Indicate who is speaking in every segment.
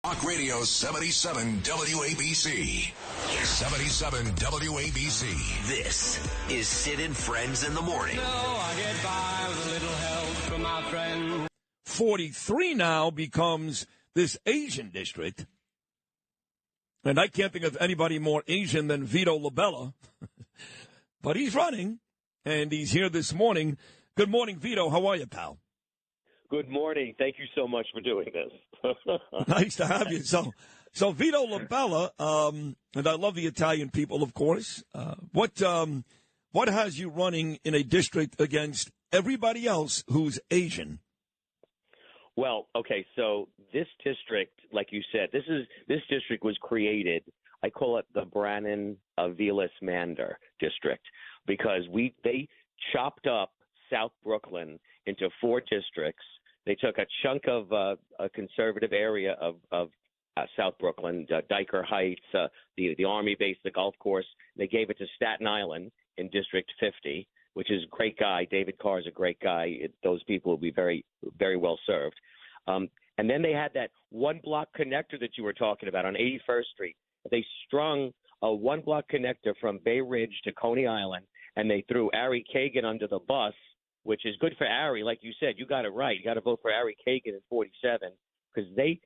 Speaker 1: Talk Radio 77 WABC. 77 WABC.
Speaker 2: This is Sid and Friends in the morning.
Speaker 3: So I get by with a little help from my friend.
Speaker 4: 43 now becomes this Asian district. And I can't think of anybody more Asian than Vito LaBella. But he's running, and he's here this morning. Good morning, Vito. How are you, pal?
Speaker 5: Good morning. Thank you so much for doing this.
Speaker 4: Nice to have you. So Vito LaBella, and I love the Italian people, of course. What has you running in a district against everybody else who's Asian?
Speaker 5: Well, okay, so this district, like you said, this district was created. I call it the Brannan Aviles Mander district because they chopped up South Brooklyn into 4 districts. They took a chunk of a conservative area of South Brooklyn, Diker Heights, the Army base, the golf course. They gave it to Staten Island in District 50, which is a great guy. David Carr is a great guy. Those people will be very, very well served. And then they had that one-block connector that you were talking about on 81st Street. They strung a one-block connector from Bay Ridge to Coney Island, and they threw Ari Kagan under the bus, which is good for Ari. Like you said, you got it right. You got to vote for Ari Kagan in 47 because they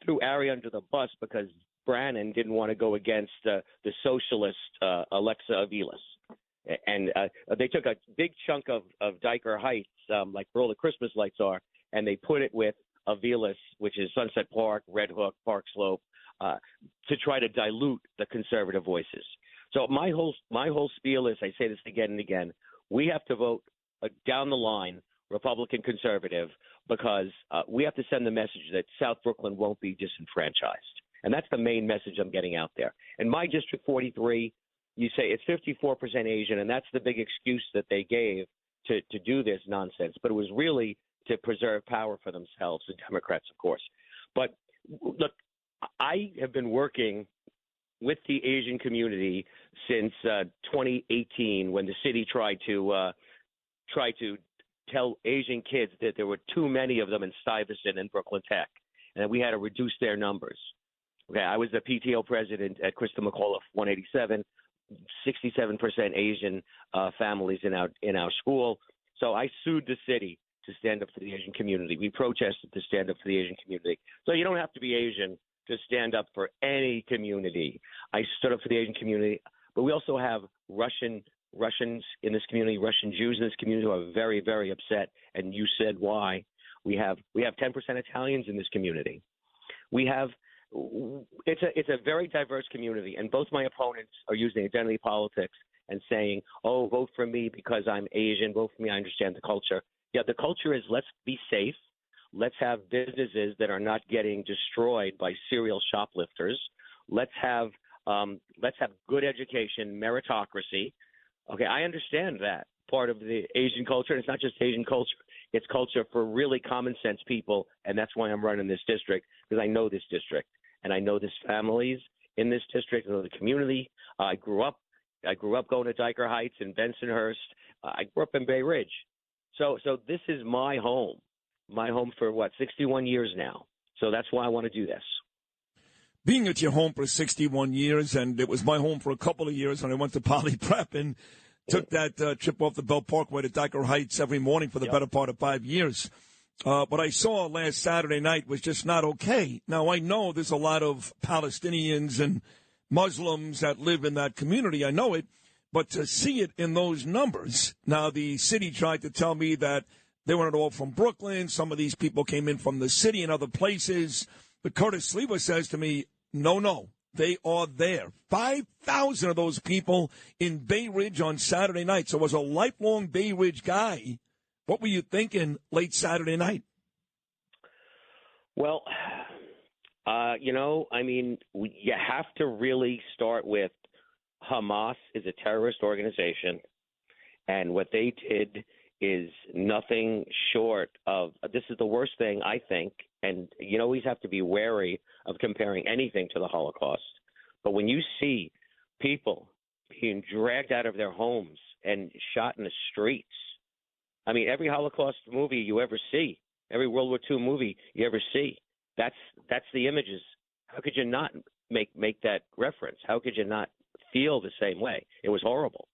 Speaker 5: threw Ari under the bus because Brannan didn't want to go against the socialist Alexa Aviles. And they took a big chunk of Diker Heights, like where all the Christmas lights are, and they put it with Aviles, which is Sunset Park, Red Hook, Park Slope, to try to dilute the conservative voices. So my whole spiel is, I say this again and again, we have to vote down the line, Republican conservative, because we have to send the message that South Brooklyn won't be disenfranchised. And that's the main message I'm getting out there. In my District 43, you say it's 54% Asian, and that's the big excuse that they gave to do this nonsense. But it was really to preserve power for themselves, the Democrats, of course. But look, I have been working with the Asian community since 2018 when the city tried to tell Asian kids that there were too many of them in Stuyvesant and Brooklyn Tech, and that we had to reduce their numbers. Okay, I was the PTO president at Krista McAuliffe 187, 67% Asian families in our school. So I sued the city to stand up for the Asian community. We protested to stand up for the Asian community. So you don't have to be Asian to stand up for any community. I stood up for the Asian community, but we also have Russians in this community, Russian Jews in this community who are very, very upset. And you said why. We have 10% Italians in this community. It's a very diverse community, and both my opponents are using identity politics and saying, "Oh, vote for me because I'm Asian. Vote for me. I understand the culture." Yeah, the culture is let's be safe. Let's have businesses that are not getting destroyed by serial shoplifters. Let's have good education, meritocracy. Okay, I understand that part of the Asian culture. And it's not just Asian culture. It's culture for really common sense people. And that's why I'm running this district, because I know this district and I know there's families in this district. I know the community. I grew up going to Diker Heights and Bensonhurst. I grew up in Bay Ridge. So this is my home for 61 years now. So that's why I want to do this.
Speaker 4: Being at your home for 61 years, and it was my home for a couple of years when I went to Poly Prep and took that trip off the Belt Parkway to Diker Heights every morning for the better part of 5 years. What I saw last Saturday night was just not okay. Now, I know there's a lot of Palestinians and Muslims that live in that community. I know it. But to see it in those numbers, now the city tried to tell me that they weren't all from Brooklyn. Some of these people came in from the city and other places. But Curtis Sleever says to me, no, they are there. 5,000 of those people in Bay Ridge on Saturday night. So as a lifelong Bay Ridge guy, what were you thinking late Saturday night?
Speaker 5: Well, you have to really start with Hamas is a terrorist organization, and what they did is nothing short of – this is the worst thing, I think, and you always have to be wary of comparing anything to the Holocaust. But when you see people being dragged out of their homes and shot in the streets, I mean, every Holocaust movie you ever see, every World War II movie you ever see, that's the images How could you not make that reference? How could you not feel the same way? It was horrible.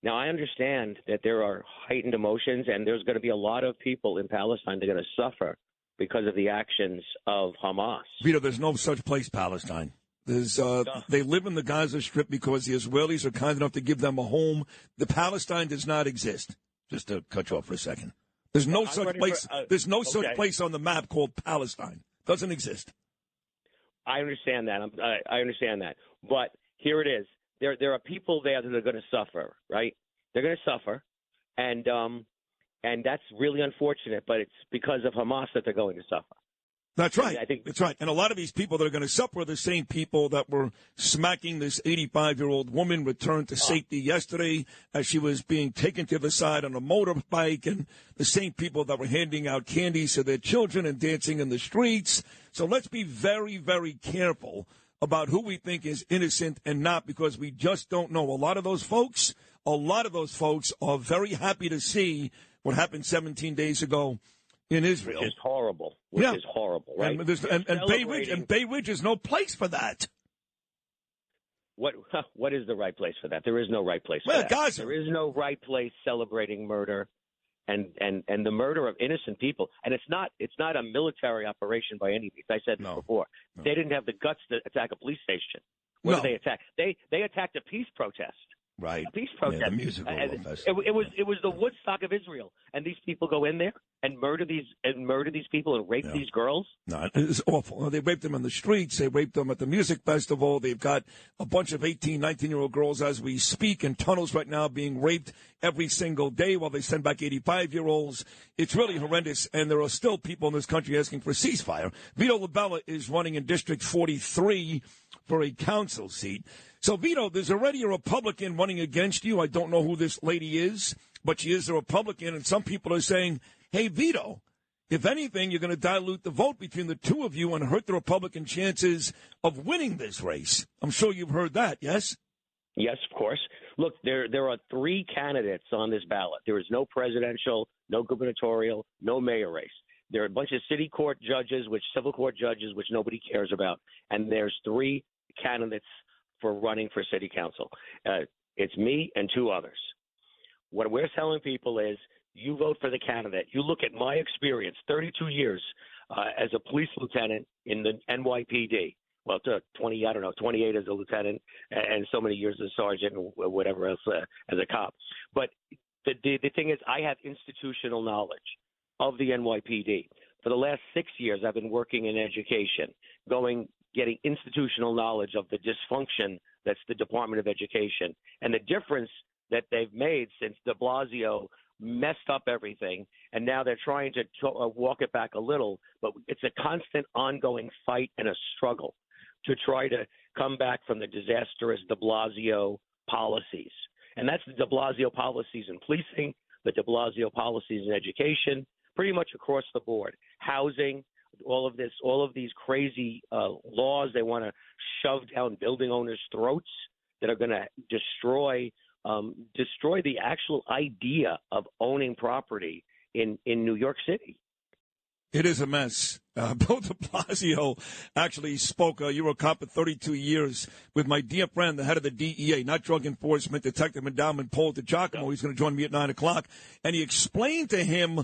Speaker 5: Now, I understand that there are heightened emotions, and there's going to be a lot of people in Palestine that are going to suffer because of the actions of Hamas.
Speaker 4: Vito, there's no such place, Palestine. They live in the Gaza Strip because the Israelis are kind enough to give them a home. The Palestine does not exist. Just to cut you off for a second. There's no such place. There's no such place on the map called Palestine. Doesn't exist.
Speaker 5: I understand that. I understand that. But here it is. There are people there that are going to suffer, right? They're going to suffer, and that's really unfortunate. But it's because of Hamas that they're going to suffer.
Speaker 4: That's right.
Speaker 5: I think
Speaker 4: that's right. And a lot of these people that are going to suffer are the same people that were smacking this 85-year-old woman returned to safety yesterday as she was being taken to the side on a motorbike, and the same people that were handing out candies to their children and dancing in the streets. So let's be very, very careful about who we think is innocent and not, because we just don't know. A lot of those folks are very happy to see what happened 17 days ago in Israel.
Speaker 5: Which is horrible. Which is horrible, right?
Speaker 4: And Bay Ridge is no place for that.
Speaker 5: What is the right place for that? There is no right place for that.
Speaker 4: Gaza.
Speaker 5: There is no right place celebrating murder and the murder of innocent people. And it's not a military operation by any means. I said this before. No. They didn't have the guts to attack a police station. What did they attack? They attacked a peace protest.
Speaker 4: Right.
Speaker 5: A peace protest.
Speaker 4: Yeah, the musical festival.
Speaker 5: It was the Woodstock of Israel, and these people go in there and murder these people and rape these girls.
Speaker 4: No, it's awful. They raped them in the streets. They raped them at the music festival. They've got a bunch of 18, 19-year-old girls as we speak in tunnels right now being raped every single day while they send back 85-year-olds. It's really horrendous, and there are still people in this country asking for a ceasefire. Vito LaBella is running in District 43 for a council seat. So, Vito, there's already a Republican running against you. I don't know who this lady is, but she is a Republican, and some people are saying, hey, Vito, if anything, you're going to dilute the vote between the two of you and hurt the Republican chances of winning this race. I'm sure you've heard that, yes?
Speaker 5: Yes, of course. Look, there are three candidates on this ballot. There is no presidential, no gubernatorial, no mayor race. There are a bunch of city court judges, civil court judges, which nobody cares about, and there's three candidates for running for city council. It's me and two others. What we're telling people is you vote for the candidate. You look at my experience, 32 years as a police lieutenant in the NYPD. Well, 28 as a lieutenant and so many years as a sergeant or whatever else as a cop. But the thing is, I have institutional knowledge of the NYPD. For the last 6 years, I've been working in education, getting institutional knowledge of the dysfunction that's the Department of Education and the difference that they've made since de Blasio messed up everything. And now they're trying to walk it back a little, but it's a constant ongoing fight and a struggle to try to come back from the disastrous de Blasio policies. And that's the de Blasio policies in policing, the de Blasio policies in education, pretty much across the board. Housing, all of these crazy laws they want to shove down building owners' throats that are going to destroy the actual idea of owning property in New York City.
Speaker 4: It is a mess. Bill de Blasio actually spoke. You were a cop for 32 years with my dear friend, the head of the DEA, not Drug Enforcement, Detective Endowment, Paul DiGiacomo. He's going to join me at 9 o'clock. And he explained to him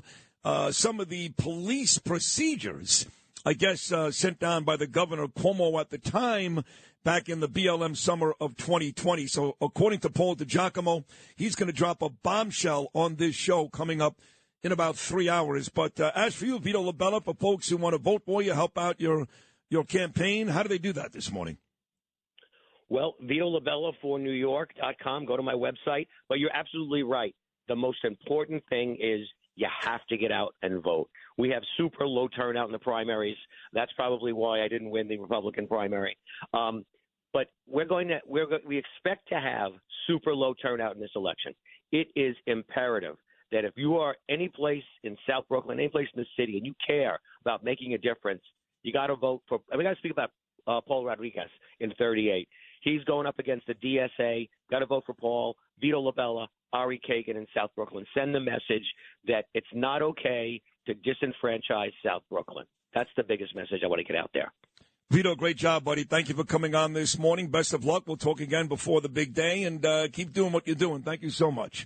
Speaker 4: some of the police procedures, I guess, sent down by the Governor Cuomo at the time back in the BLM summer of 2020. So according to Paul DiGiacomo, he's going to drop a bombshell on this show coming up in about 3 hours. But as for you, Vito LaBella, for folks who want to vote for you, help out your campaign, how do they do that this morning?
Speaker 5: Well, Vito LaBella for NewYork.com. Go to my website. But you're absolutely right. The most important thing is you have to get out and vote. We have super low turnout in the primaries. That's probably why I didn't win the Republican primary. But we expect to have super low turnout in this election. It is imperative that if you are any place in South Brooklyn, any place in the city, and you care about making a difference, you got to vote for. We got to speak about Paul Rodriguez in 38. He's going up against the DSA. Got to vote for Paul. Vito LaBella, Ari Kagan in South Brooklyn. Send the message that it's not okay to disenfranchise South Brooklyn. That's the biggest message I want to get out there.
Speaker 4: Vito, great job, buddy. Thank you for coming on this morning. Best of luck. We'll talk again before the big day, and keep doing what you're doing. Thank you so much.